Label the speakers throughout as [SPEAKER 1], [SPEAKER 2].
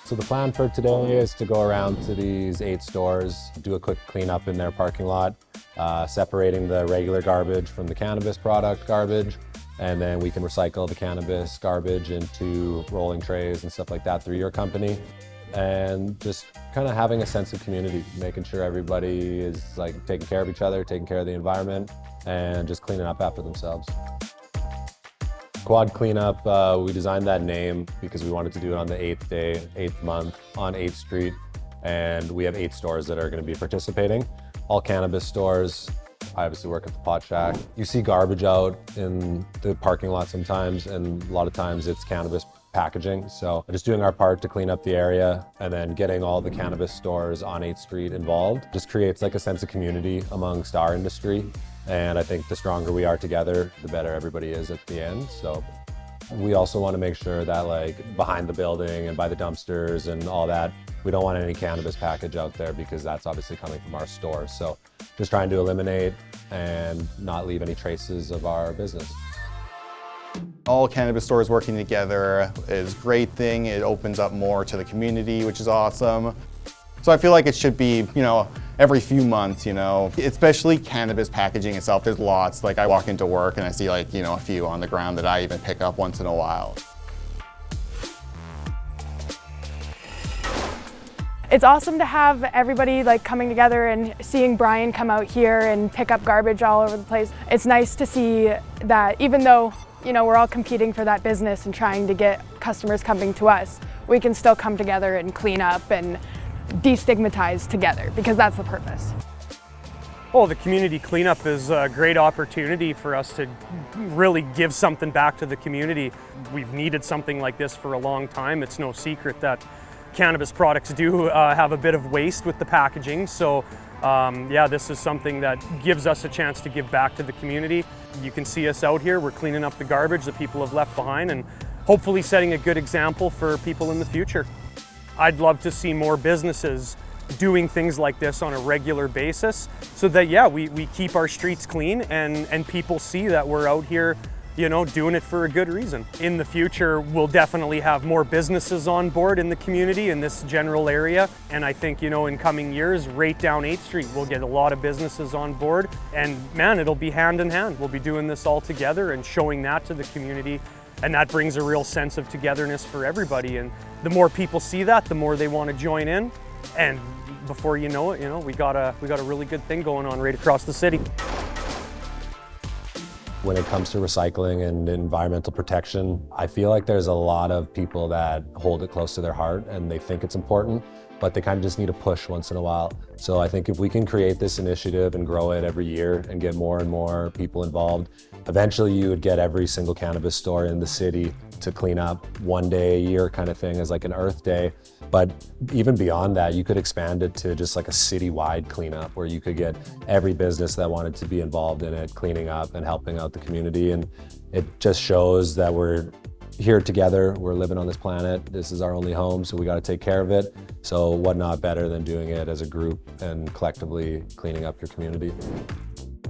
[SPEAKER 1] So the plan for today is to go around to these 8 stores, do a quick cleanup in their parking lot, separating the regular garbage from the cannabis product garbage, and then we can recycle the cannabis garbage into rolling trays and stuff like that through your company. And just kind of having a sense of community, making sure everybody is like taking care of each other, taking care of the environment, and just cleaning up after themselves. Quad Cleanup, we designed that name because we wanted to do it on the 8th day, 8th month on 8th Street. And we have 8 stores that are going to be participating. All cannabis stores. I obviously work at the Pot Shack. You see garbage out in the parking lot sometimes, and a lot of times it's cannabis packaging. So just doing our part to clean up the area and then getting all the cannabis stores on 8th Street involved just creates like a sense of community amongst our industry. And I think the stronger we are together, the better everybody is at the end. So we also want to make sure that like behind the building and by the dumpsters and all that, we don't want any cannabis package out there because that's obviously coming from our stores. So just trying to eliminate and not leave any traces of our business.
[SPEAKER 2] All cannabis stores working together is a great thing. It opens up more to the community, which is awesome. So I feel like it should be, every few months, especially cannabis packaging itself. There's lots. Like I walk into work and I see like, a few on the ground that I even pick up once in a while.
[SPEAKER 3] It's awesome to have everybody like coming together and seeing Brian come out here and pick up garbage all over the place. It's nice to see that even though, we're all competing for that business and trying to get customers coming to us, we can still come together and clean up and destigmatize together, because that's the purpose.
[SPEAKER 4] Well, the community cleanup is a great opportunity for us to really give something back to the community. We've needed something like this for a long time. It's no secret that cannabis products do have a bit of waste with the packaging. So yeah, this is something that gives us a chance to give back to the community. You can see us out here. We're cleaning up the garbage that people have left behind and hopefully setting a good example for people in the future. I'd love to see more businesses doing things like this on a regular basis so that, yeah, we keep our streets clean and people see that we're out here, doing it for a good reason. In the future, we'll definitely have more businesses on board in the community in this general area. And I think, in coming years, right down 8th Street, we'll get a lot of businesses on board. And man, it'll be hand in hand. We'll be doing this all together and showing that to the community. And that brings a real sense of togetherness for everybody. And the more people see that, the more they want to join in. And before you know it, we got a really good thing going on right across the city.
[SPEAKER 1] When it comes to recycling and environmental protection, I feel like there's a lot of people that hold it close to their heart and they think it's important, but they kind of just need a push once in a while. So I think if we can create this initiative and grow it every year and get more and more people involved, eventually you would get every single cannabis store in the city to clean up one day a year kind of thing as like an Earth Day. But even beyond that, you could expand it to just like a citywide cleanup where you could get every business that wanted to be involved in it, cleaning up and helping out the community. And it just shows that we're here together, we're living on this planet. This is our only home, so we got to take care of it. So what not better than doing it as a group and collectively cleaning up your community.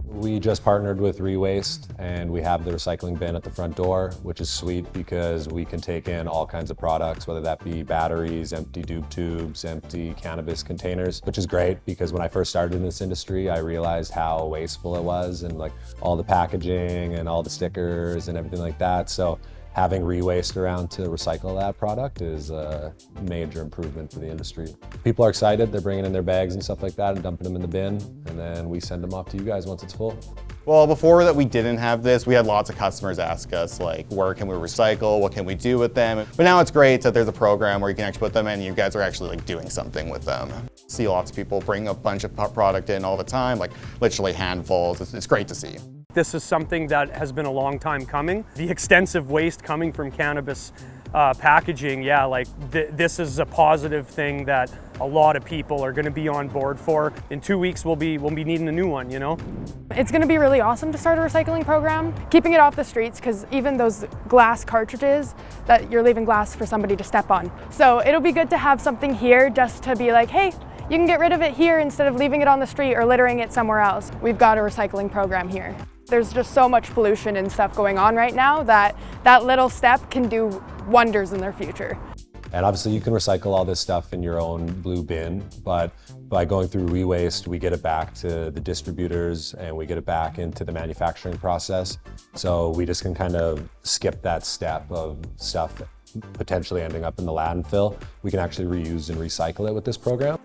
[SPEAKER 1] We just partnered with Rewaste and we have the recycling bin at the front door, which is sweet because we can take in all kinds of products, whether that be batteries, empty doob tubes, empty cannabis containers, which is great because when I first started in this industry, I realized how wasteful it was and like all the packaging and all the stickers and everything like that. So having Rewaste around to recycle that product is a major improvement for the industry. People are excited, they're bringing in their bags and stuff like that and dumping them in the bin, and then we send them off to you guys once it's full.
[SPEAKER 2] Well, before that we didn't have this, we had lots of customers ask us like, where can we recycle? What can we do with them? But now it's great that there's a program where you can actually put them in and you guys are actually like doing something with them. See lots of people bring a bunch of product in all the time, like literally handfuls. It's great to see.
[SPEAKER 4] This is something that has been a long time coming. The extensive waste coming from cannabis packaging, yeah, like this is a positive thing that a lot of people are going to be on board for. In 2 weeks, we'll be needing a new one,
[SPEAKER 3] It's going to be really awesome to start a recycling program, keeping it off the streets, because even those glass cartridges, that you're leaving glass for somebody to step on. So it'll be good to have something here just to be like, hey, you can get rid of it here instead of leaving it on the street or littering it somewhere else. We've got a recycling program here. There's just so much pollution and stuff going on right now that that little step can do wonders in their future.
[SPEAKER 1] And obviously you can recycle all this stuff in your own blue bin, but by going through re-waste, we get it back to the distributors and we get it back into the manufacturing process. So we just can kind of skip that step of stuff potentially ending up in the landfill. We can actually reuse and recycle it with this program.